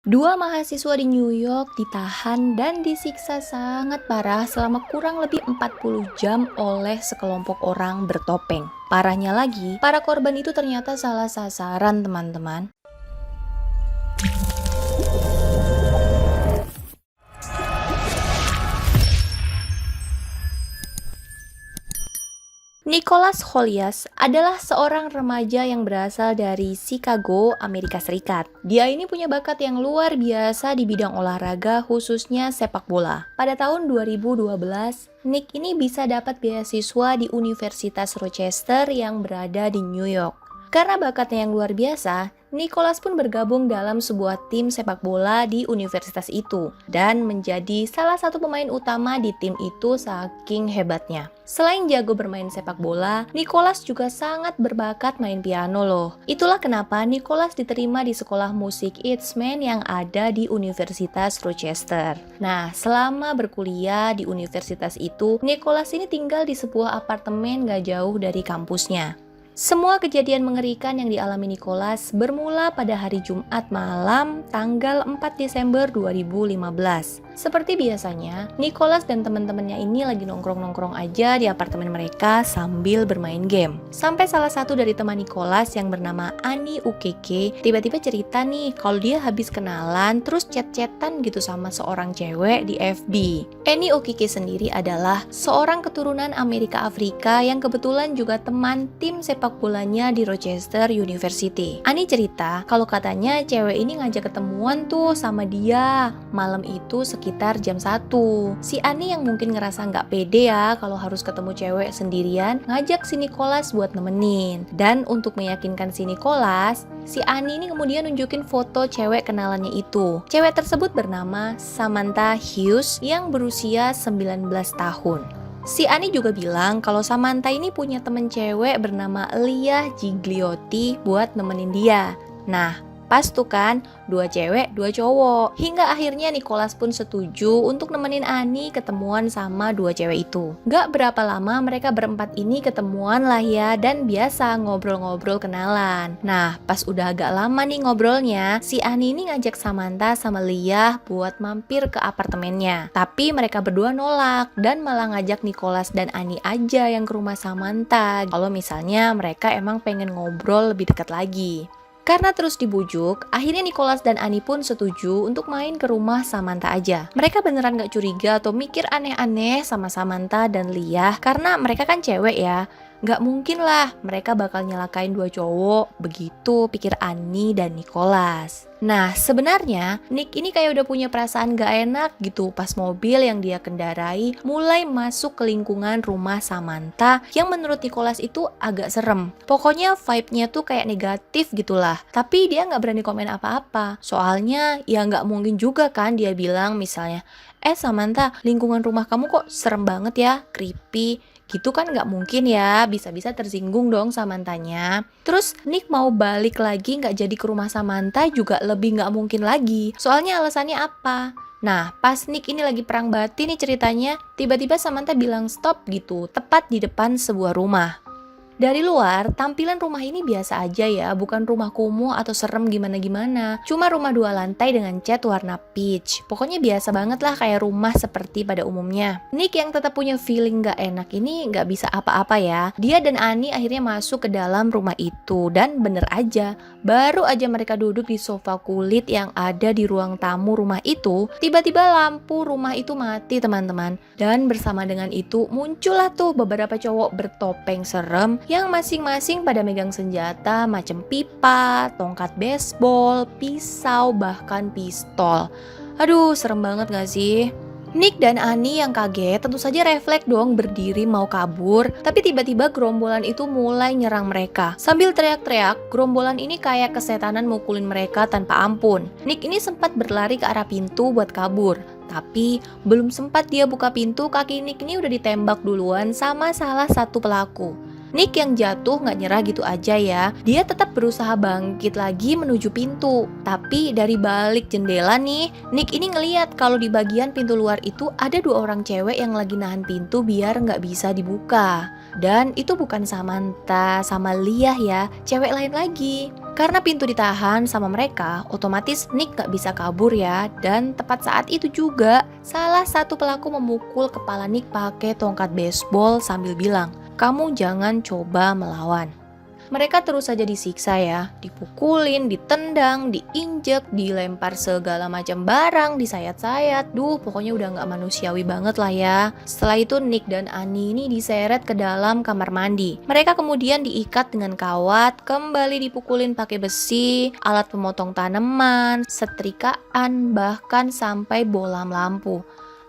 Dua mahasiswa di New York ditahan dan disiksa sangat parah selama kurang lebih 40 jam oleh sekelompok orang bertopeng. Parahnya lagi, para korban itu ternyata salah sasaran, teman-teman. Nicholas Holias adalah seorang remaja yang berasal dari Chicago, Amerika Serikat. Dia ini punya bakat yang luar biasa di bidang olahraga, khususnya sepak bola. Pada tahun 2012, Nick ini bisa dapat beasiswa di Universitas Rochester yang berada di New York. Karena bakatnya yang luar biasa, Nicholas pun bergabung dalam sebuah tim sepak bola di universitas itu dan menjadi salah satu pemain utama di tim itu saking hebatnya. Selain jago bermain sepak bola, Nicholas juga sangat berbakat main piano loh. Itulah kenapa Nicholas diterima di sekolah musik Eastman yang ada di Universitas Rochester. Nah, selama berkuliah di universitas itu, Nicholas ini tinggal di sebuah apartemen gak jauh dari kampusnya. Semua kejadian mengerikan yang dialami Nicholas bermula pada hari Jumat malam tanggal 4 Desember 2015. Seperti biasanya, Nicholas dan teman-temannya ini lagi nongkrong-nongkrong aja di apartemen mereka sambil bermain game. Sampai salah satu dari teman Nicholas yang bernama Ani Ukeke tiba-tiba cerita nih kalau dia habis kenalan terus chat-chatan gitu sama seorang cewek di FB. Ani Ukeke sendiri adalah seorang keturunan Amerika Afrika yang kebetulan juga teman tim sepak bolanya di Rochester University. Ani cerita kalau katanya cewek ini ngajak ketemuan tuh sama dia malam itu sekitar jam 1. Si Ani yang mungkin ngerasa nggak pede ya kalau harus ketemu cewek sendirian, ngajak si Nicholas buat nemenin. Dan untuk meyakinkan si Nicholas, si Ani ini kemudian nunjukin foto cewek kenalannya itu. Cewek tersebut bernama Samantha Hughes yang berusia 19 tahun. Si Ani juga bilang kalau Samantha ini punya temen cewek bernama Leah Gigliotti buat nemenin dia. Nah, pas tuh kan, 2 cewek, 2 cowok. Hingga akhirnya Nicholas pun setuju untuk nemenin Ani ketemuan sama 2 cewek itu. Gak berapa lama mereka berempat ini ketemuan lah ya dan biasa ngobrol-ngobrol kenalan. Nah, pas udah agak lama nih ngobrolnya, si Ani ini ngajak Samantha sama Leah buat mampir ke apartemennya. Tapi mereka berdua nolak dan malah ngajak Nicholas dan Ani aja yang ke rumah Samantha. Kalau misalnya mereka emang pengen ngobrol lebih dekat lagi. Karena terus dibujuk, akhirnya Nicholas dan Ani pun setuju untuk main ke rumah Samantha aja. Mereka beneran gak curiga atau mikir aneh-aneh sama Samantha dan Leah karena mereka kan cewek ya. Gak mungkin lah mereka bakal nyelakain 2 cowok, begitu pikir Ani dan Nicholas. Nah, sebenarnya Nick ini kayak udah punya perasaan gak enak gitu pas mobil yang dia kendarai mulai masuk ke lingkungan rumah Samantha yang menurut Nicholas itu agak serem. Pokoknya vibe-nya tuh kayak negatif gitulah. Tapi dia gak berani komen apa-apa. Soalnya ya gak mungkin juga kan dia bilang misalnya, Samantha, lingkungan rumah kamu kok serem banget ya, creepy. Gitu kan nggak mungkin ya, bisa-bisa tersinggung dong Samanthanya. Terus Nick mau balik lagi nggak jadi ke rumah Samantha juga lebih nggak mungkin lagi. Soalnya alasannya apa? Nah, pas Nick ini lagi perang batin nih ceritanya, tiba-tiba Samantha bilang stop gitu, tepat di depan sebuah rumah. Dari luar, tampilan rumah ini biasa aja ya, bukan rumah kumuh atau serem gimana-gimana. Cuma rumah 2 lantai dengan cat warna peach. Pokoknya biasa banget lah kayak rumah seperti pada umumnya. Nick yang tetap punya feeling gak enak ini gak bisa apa-apa ya. Dia dan Ani akhirnya masuk ke dalam rumah itu. Dan bener aja, baru aja mereka duduk di sofa kulit yang ada di ruang tamu rumah itu, tiba-tiba lampu rumah itu mati teman-teman. Dan bersama dengan itu muncullah tuh beberapa cowok bertopeng serem yang masing-masing pada megang senjata macam pipa, tongkat baseball, pisau, bahkan pistol. Aduh, serem banget gak sih? Nick dan Ani yang kaget tentu saja refleks dong berdiri mau kabur, tapi tiba-tiba gerombolan itu mulai nyerang mereka. Sambil teriak-teriak, gerombolan ini kayak kesetanan mukulin mereka tanpa ampun. Nick ini sempat berlari ke arah pintu buat kabur. Tapi belum sempat dia buka pintu, kaki Nick ini udah ditembak duluan sama salah satu pelaku. Nick yang jatuh nggak nyerah gitu aja ya. Dia tetap berusaha bangkit lagi menuju pintu. Tapi dari balik jendela nih, Nick ini ngeliat kalau di bagian pintu luar itu ada 2 orang cewek yang lagi nahan pintu biar nggak bisa dibuka. Dan itu bukan Samantha sama Leah ya, cewek lain lagi. Karena pintu ditahan sama mereka, otomatis Nick gak bisa kabur ya. Dan tepat saat itu juga, salah satu pelaku memukul kepala Nick pakai tongkat baseball sambil bilang, "Kamu jangan coba melawan." Mereka terus saja disiksa ya, dipukulin, ditendang, diinjek, dilempar segala macam barang, disayat-sayat. Pokoknya udah gak manusiawi banget lah ya. Setelah itu Nick dan Annie ini diseret ke dalam kamar mandi. Mereka kemudian diikat dengan kawat, kembali dipukulin pakai besi, alat pemotong tanaman, setrikaan, bahkan sampai bolam lampu.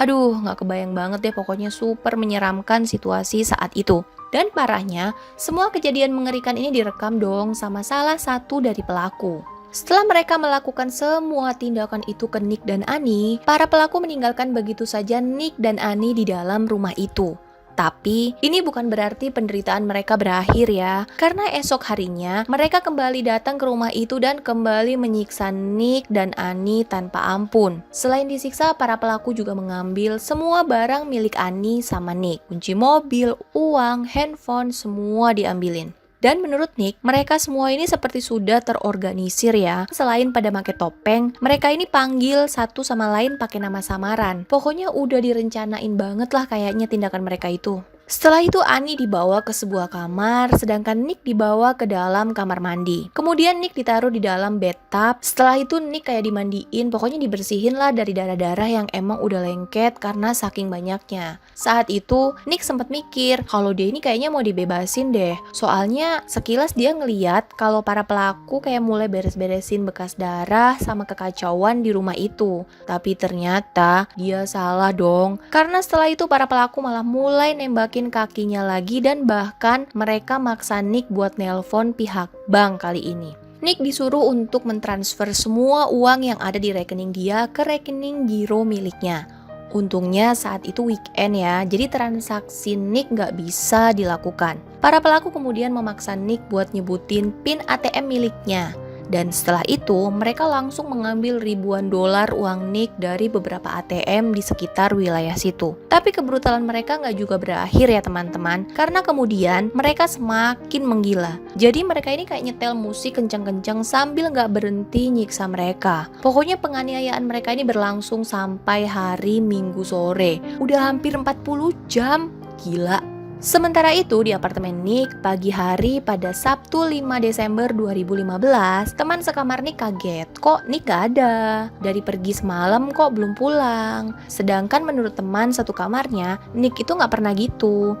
Aduh, gak kebayang banget deh, pokoknya super menyeramkan situasi saat itu. Dan parahnya, semua kejadian mengerikan ini direkam dong sama salah satu dari pelaku. Setelah mereka melakukan semua tindakan itu ke Nick dan Annie, para pelaku meninggalkan begitu saja Nick dan Annie di dalam rumah itu. Tapi ini bukan berarti penderitaan mereka berakhir ya, karena esok harinya mereka kembali datang ke rumah itu dan kembali menyiksa Nick dan Annie tanpa ampun. Selain disiksa, para pelaku juga mengambil semua barang milik Annie sama Nick. Kunci mobil, uang, handphone, semua diambilin. Dan menurut Nick, mereka semua ini seperti sudah terorganisir ya. Selain pada pakai topeng, mereka ini panggil satu sama lain pakai nama samaran. Pokoknya udah direncanain banget lah kayaknya tindakan mereka itu. Setelah itu Annie dibawa ke sebuah kamar, sedangkan Nick dibawa ke dalam kamar mandi. Kemudian Nick ditaruh di dalam bathtub. Setelah itu Nick kayak dimandiin, pokoknya dibersihin lah dari darah-darah yang emang udah lengket karena saking banyaknya. Saat itu Nick sempat mikir kalau dia ini kayaknya mau dibebasin deh. Soalnya sekilas dia ngeliat kalau para pelaku kayak mulai beres-beresin bekas darah sama kekacauan di rumah itu. Tapi ternyata dia salah dong. Karena setelah itu para pelaku malah mulai nembakin kakinya lagi dan bahkan mereka maksa Nick buat nelpon pihak bank kali ini. Nick disuruh untuk mentransfer semua uang yang ada di rekening dia ke rekening giro miliknya. Untungnya saat itu weekend ya, jadi transaksi Nick nggak bisa dilakukan. Para pelaku kemudian memaksa Nick buat nyebutin PIN ATM miliknya. Dan setelah itu, mereka langsung mengambil ribuan dolar uang Nick dari beberapa ATM di sekitar wilayah situ. Tapi kebrutalan mereka nggak juga berakhir ya teman-teman, karena kemudian mereka semakin menggila. Jadi mereka ini kayak nyetel musik kencang-kencang sambil nggak berhenti nyiksa mereka. Pokoknya penganiayaan mereka ini berlangsung sampai hari Minggu sore. Udah hampir 40 jam, gila. Sementara itu di apartemen Nick pagi hari pada Sabtu 5 Desember 2015, teman sekamar Nick kaget, kok Nick gak ada? Dari pergi semalam kok belum pulang? Sedangkan menurut teman satu kamarnya, Nick itu gak pernah gitu.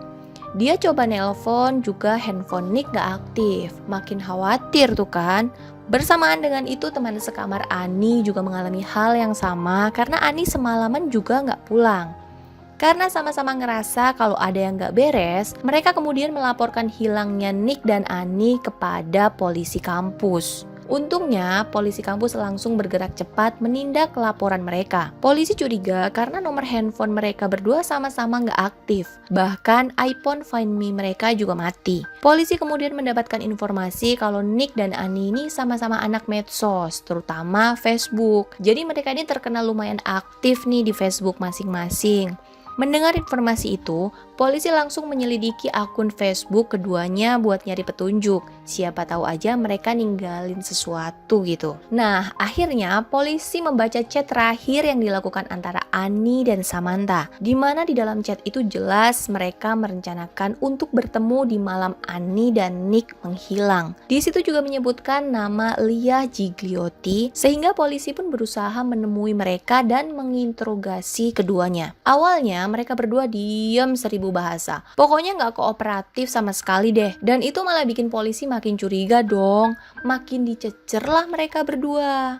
Dia coba nelpon juga handphone Nick gak aktif, makin khawatir tuh kan. Bersamaan dengan itu teman sekamar Annie juga mengalami hal yang sama karena Annie semalaman juga gak pulang. Karena sama-sama ngerasa kalau ada yang gak beres, mereka kemudian melaporkan hilangnya Nick dan Annie kepada polisi kampus. Untungnya, polisi kampus langsung bergerak cepat menindak laporan mereka. Polisi curiga karena nomor handphone mereka berdua sama-sama nggak aktif. Bahkan iPhone Find Me mereka juga mati. Polisi kemudian mendapatkan informasi kalau Nick dan Annie ini sama-sama anak medsos, terutama Facebook. Jadi mereka ini terkenal lumayan aktif nih di Facebook masing-masing. Mendengar informasi itu, polisi langsung menyelidiki akun Facebook keduanya buat nyari petunjuk. Siapa tahu aja mereka ninggalin sesuatu gitu. Nah, akhirnya polisi membaca chat terakhir yang dilakukan antara Annie dan Samantha. Di mana di dalam chat itu jelas mereka merencanakan untuk bertemu di malam Annie dan Nick menghilang. Di situ juga menyebutkan nama Leah Gigliotti, sehingga polisi pun berusaha menemui mereka dan menginterogasi keduanya. Awalnya mereka berdua diem 1000 bahasa. Pokoknya gak kooperatif sama sekali deh. Dan itu malah bikin polisi makin curiga dong. Makin dicecer lah mereka berdua.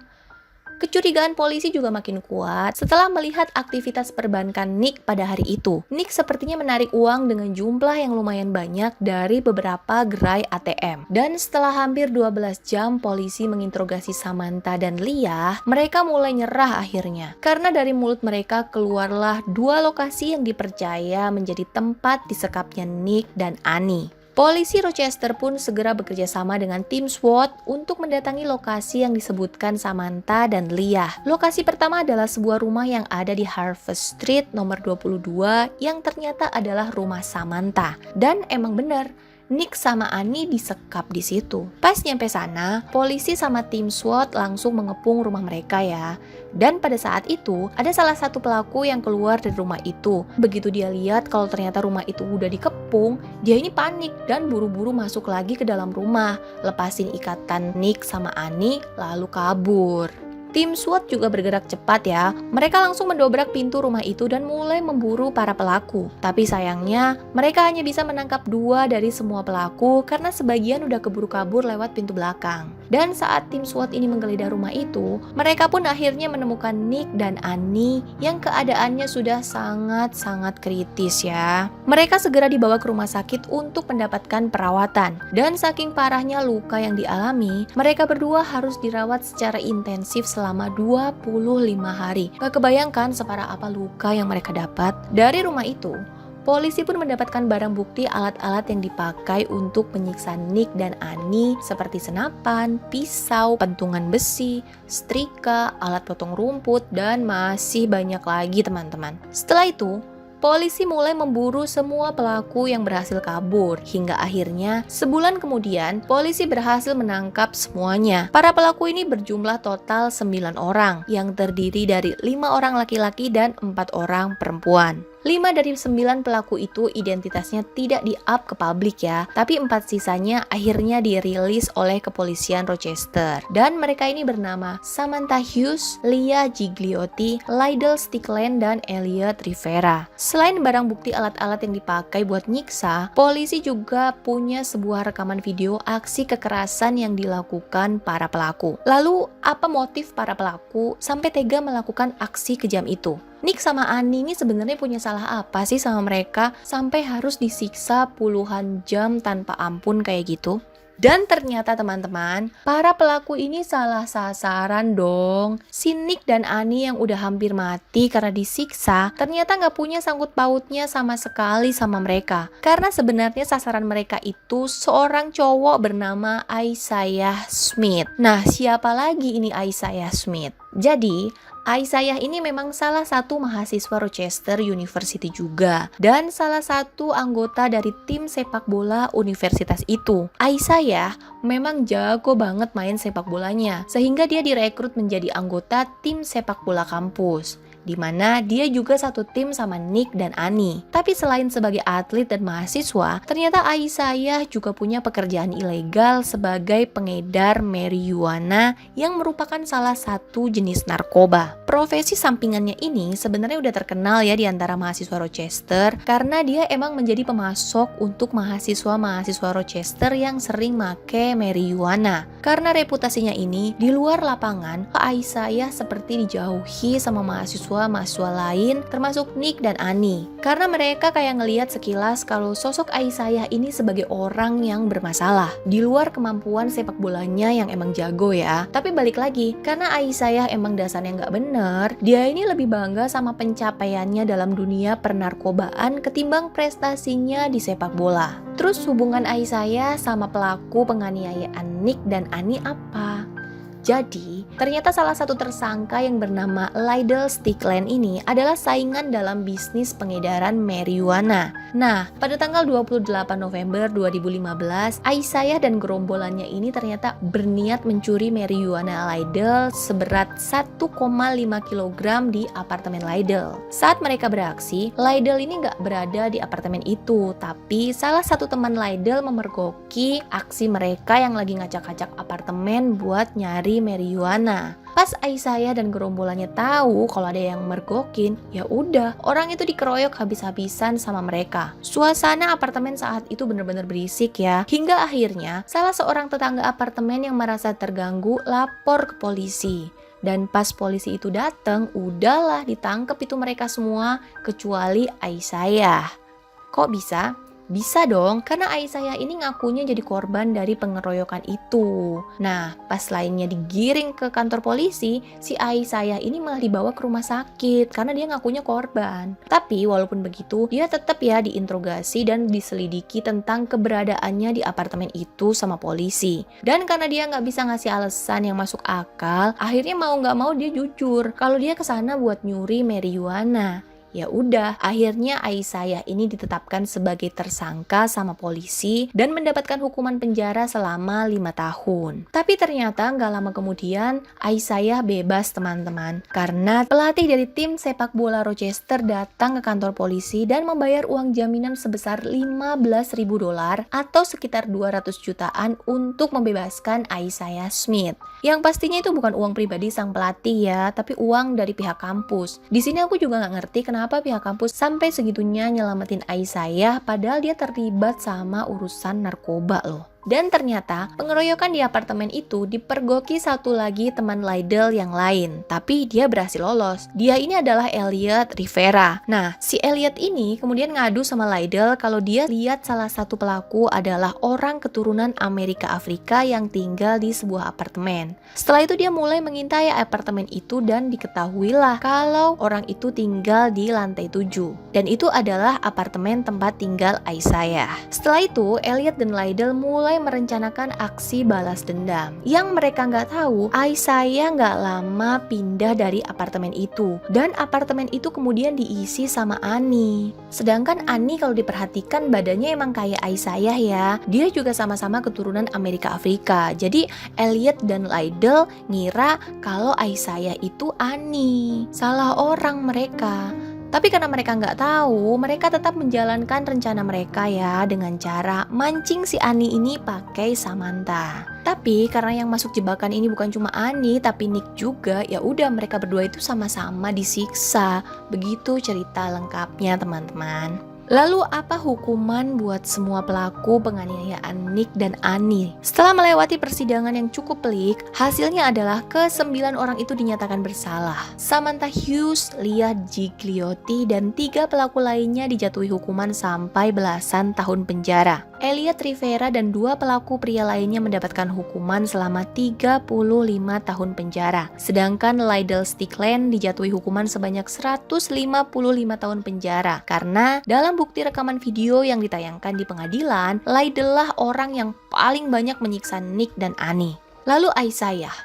Kecurigaan polisi juga makin kuat setelah melihat aktivitas perbankan Nick pada hari itu. Nick sepertinya menarik uang dengan jumlah yang lumayan banyak dari beberapa gerai ATM. Dan setelah hampir 12 jam polisi menginterogasi Samantha dan Leah, mereka mulai nyerah akhirnya. Karena dari mulut mereka keluarlah 2 lokasi yang dipercaya menjadi tempat disekapnya Nick dan Annie. Polisi Rochester pun segera bekerja sama dengan tim SWAT untuk mendatangi lokasi yang disebutkan Samantha dan Leah. Lokasi pertama adalah sebuah rumah yang ada di Harvest Street nomor 22 yang ternyata adalah rumah Samantha. Dan emang benar, Nick sama Annie disekap di situ. Pas nyampe sana, polisi sama tim SWAT langsung mengepung rumah mereka ya. Dan pada saat itu, ada salah satu pelaku yang keluar dari rumah itu. Begitu dia lihat kalau ternyata rumah itu udah dikepung, dia ini panik dan buru-buru masuk lagi ke dalam rumah, lepasin ikatan Nick sama Annie, lalu kabur. Tim SWAT juga bergerak cepat ya. Mereka langsung mendobrak pintu rumah itu dan mulai memburu para pelaku. Tapi sayangnya, mereka hanya bisa menangkap 2 dari semua pelaku karena sebagian udah keburu kabur lewat pintu belakang. Dan saat tim SWAT ini menggeledah rumah itu, mereka pun akhirnya menemukan Nick dan Annie yang keadaannya sudah sangat-sangat kritis ya. Mereka segera dibawa ke rumah sakit untuk mendapatkan perawatan. Dan saking parahnya luka yang dialami, mereka berdua harus dirawat secara intensif selama 25 hari. Gak kebayangkan separah apa luka yang mereka dapat. Dari rumah itu, polisi pun mendapatkan barang bukti alat-alat yang dipakai untuk menyiksa Nick dan Annie seperti senapan, pisau, pentungan besi, setrika, alat potong rumput, dan masih banyak lagi teman-teman. Setelah itu, polisi mulai memburu semua pelaku yang berhasil kabur, hingga akhirnya sebulan kemudian polisi berhasil menangkap semuanya. Para pelaku ini berjumlah total 9 orang, yang terdiri dari 5 orang laki-laki dan 4 orang perempuan. 5 dari 9 pelaku itu identitasnya tidak di-up ke publik ya, tapi 4 sisanya akhirnya dirilis oleh kepolisian Rochester. Dan mereka ini bernama Samantha Hughes, Leah Gigliotti, Lydell Stickland, dan Elliot Rivera. Selain barang bukti alat-alat yang dipakai buat nyiksa, polisi juga punya sebuah rekaman video aksi kekerasan yang dilakukan para pelaku. Lalu, apa motif para pelaku sampai tega melakukan aksi kejam itu? Nick sama Annie ini sebenarnya punya salah apa sih sama mereka sampai harus disiksa puluhan jam tanpa ampun kayak gitu? Dan ternyata teman-teman, para pelaku ini salah sasaran dong. Si Nick dan Annie yang udah hampir mati karena disiksa, ternyata nggak punya sangkut pautnya sama sekali sama mereka. Karena sebenarnya sasaran mereka itu seorang cowok bernama Isaiah Smith. Nah, siapa lagi ini Isaiah Smith? Jadi, Isaiah ini memang salah satu mahasiswa Rochester University juga dan salah satu anggota dari tim sepak bola universitas itu. Isaiah memang jago banget main sepak bolanya sehingga dia direkrut menjadi anggota tim sepak bola kampus, di mana dia juga satu tim sama Nick dan Annie. Tapi selain sebagai atlet dan mahasiswa, ternyata Isaiah juga punya pekerjaan ilegal sebagai pengedar marijuana yang merupakan salah satu jenis narkoba. Profesi sampingannya ini sebenarnya udah terkenal ya di antara mahasiswa Rochester karena dia emang menjadi pemasok untuk mahasiswa-mahasiswa Rochester yang sering make marijuana. Karena reputasinya ini, di luar lapangan, Isaiah seperti dijauhi sama mahasiswa lain termasuk Nick dan Annie. Karena mereka kayak ngelihat sekilas kalau sosok Isaiah ini sebagai orang yang bermasalah. Di luar kemampuan sepak bolanya yang emang jago ya. Tapi balik lagi, karena Isaiah emang dasarnya nggak bener, dia ini lebih bangga sama pencapaiannya dalam dunia pernarkobaan ketimbang prestasinya di sepak bola. Terus hubungan Isaiah sama pelaku penganiayaan Nick dan Annie apa? Jadi, ternyata salah satu tersangka yang bernama Lydell Stickland ini adalah saingan dalam bisnis pengedaran marijuana. Nah, pada tanggal 28 November 2015, Isaiah dan gerombolannya ini ternyata berniat mencuri marijuana Lydell seberat 1,5 kg di apartemen Lydell. Saat mereka beraksi, Lydell ini nggak berada di apartemen itu, tapi salah satu teman Lydell memergoki aksi mereka yang lagi ngacak-ngacak apartemen buat nyari marijuana. Pas Isaiah dan gerombolannya tahu kalau ada yang mergokin, ya udah, orang itu dikeroyok habis-habisan sama mereka. Suasana apartemen saat itu benar-benar berisik ya. Hingga akhirnya salah seorang tetangga apartemen yang merasa terganggu lapor ke polisi. Dan pas polisi itu datang, udahlah ditangkap itu mereka semua kecuali Isaiah. Kok bisa? Bisa dong, karena Aisyah ini ngakunya jadi korban dari pengeroyokan itu. Nah, pas lainnya digiring ke kantor polisi, si Aisyah ini malah dibawa ke rumah sakit karena dia ngakunya korban. Tapi walaupun begitu, dia tetap ya diinterogasi dan diselidiki tentang keberadaannya di apartemen itu sama polisi. Dan karena dia nggak bisa ngasih alasan yang masuk akal, akhirnya mau nggak mau dia jujur kalau dia kesana buat nyuri marijuana. Ya udah, akhirnya Aisyah ini ditetapkan sebagai tersangka sama polisi dan mendapatkan hukuman penjara selama 5 tahun. Tapi ternyata nggak lama kemudian Aisyah bebas teman-teman, karena pelatih dari tim sepak bola Rochester datang ke kantor polisi dan membayar uang jaminan sebesar $15.000 atau sekitar 200 jutaan untuk membebaskan Aisyah Smith. Yang pastinya itu bukan uang pribadi sang pelatih ya, tapi uang dari pihak kampus. Di sini aku juga nggak ngerti kenapa pihak kampus sampai segitunya nyelamatin Aisyah padahal dia terlibat sama urusan narkoba loh. Dan ternyata pengeroyokan di apartemen itu dipergoki satu lagi teman Lydell yang lain, tapi dia berhasil lolos. Dia ini adalah Elliot Rivera. Nah, si Elliot ini kemudian ngadu sama Lydell kalau dia lihat salah satu pelaku adalah orang keturunan Amerika Afrika yang tinggal di sebuah apartemen. Setelah itu dia mulai mengintai apartemen itu dan diketahuilah kalau orang itu tinggal di lantai 7. Dan itu adalah apartemen tempat tinggal Aisyah. Setelah itu, Elliot dan Lydell mulai merencanakan aksi balas dendam. Yang mereka nggak tahu, Aisyah nggak lama pindah dari apartemen itu. Dan apartemen itu kemudian diisi sama Ani. Sedangkan Ani kalau diperhatikan badannya emang kayak Aisyah ya. Dia juga sama-sama keturunan Amerika Afrika. Jadi Elliot dan Lydell ngira kalau Aisyah itu Ani. Salah orang mereka. Tapi karena mereka nggak tahu, mereka tetap menjalankan rencana mereka ya dengan cara mancing si Ani ini pakai Samantha. Tapi karena yang masuk jebakan ini bukan cuma Ani, tapi Nick juga, ya udah mereka berdua itu sama-sama disiksa. Begitu cerita lengkapnya teman-teman. Lalu apa hukuman buat semua pelaku penganiayaan Nick dan Ani? Setelah melewati persidangan yang cukup pelik, hasilnya adalah ke-9 orang itu dinyatakan bersalah. Samantha Hughes, Leah Gigliotti, dan 3 pelaku lainnya dijatuhi hukuman sampai belasan tahun penjara. Elliot Rivera dan 2 pelaku pria lainnya mendapatkan hukuman selama 35 tahun penjara. Sedangkan Lydell Stickland dijatuhi hukuman sebanyak 155 tahun penjara. Karena dalam bukti rekaman video yang ditayangkan di pengadilan, Lydell lah orang yang paling banyak menyiksa Nick dan Ani. Lalu Aisyah,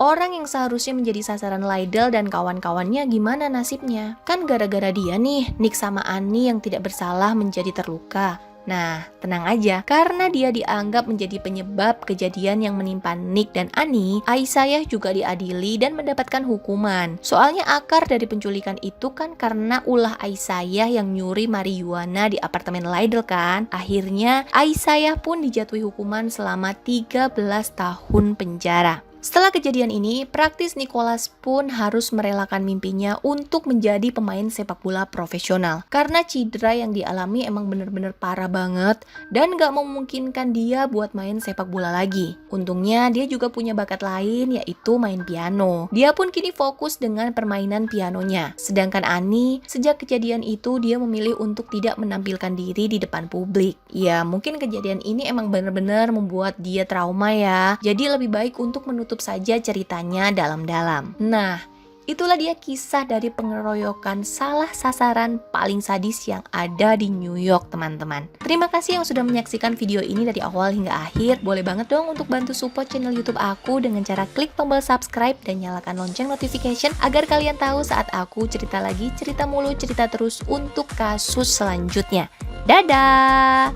orang yang seharusnya menjadi sasaran Lydell dan kawan-kawannya gimana nasibnya? Kan gara-gara dia nih, Nick sama Ani yang tidak bersalah menjadi terluka. Nah, tenang aja, karena dia dianggap menjadi penyebab kejadian yang menimpa Nick dan Ani, Aisyah juga diadili dan mendapatkan hukuman. Soalnya akar dari penculikan itu kan karena ulah Aisyah yang nyuri marijuana di apartemen Lydell kan. Akhirnya Aisyah pun dijatuhi hukuman selama 13 tahun penjara. Setelah kejadian ini, praktis Nicholas pun harus merelakan mimpinya untuk menjadi pemain sepak bola profesional. Karena cedera yang dialami emang bener-bener parah banget dan gak memungkinkan dia buat main sepak bola lagi. Untungnya dia juga punya bakat lain, yaitu main piano. Dia pun kini fokus dengan permainan pianonya. Sedangkan Ani, sejak kejadian itu dia memilih untuk tidak menampilkan diri di depan publik. Ya mungkin kejadian ini emang bener-bener membuat dia trauma ya. Jadi lebih baik untuk menutup saja ceritanya dalam-dalam. Nah, itulah dia kisah dari pengeroyokan salah sasaran paling sadis yang ada di New York, teman-teman. Terima kasih yang sudah menyaksikan video ini dari awal hingga akhir. Boleh banget dong untuk bantu support channel YouTube aku dengan cara klik tombol subscribe dan nyalakan lonceng notification agar kalian tahu saat aku cerita lagi, cerita mulu, cerita terus untuk kasus selanjutnya. Dadah!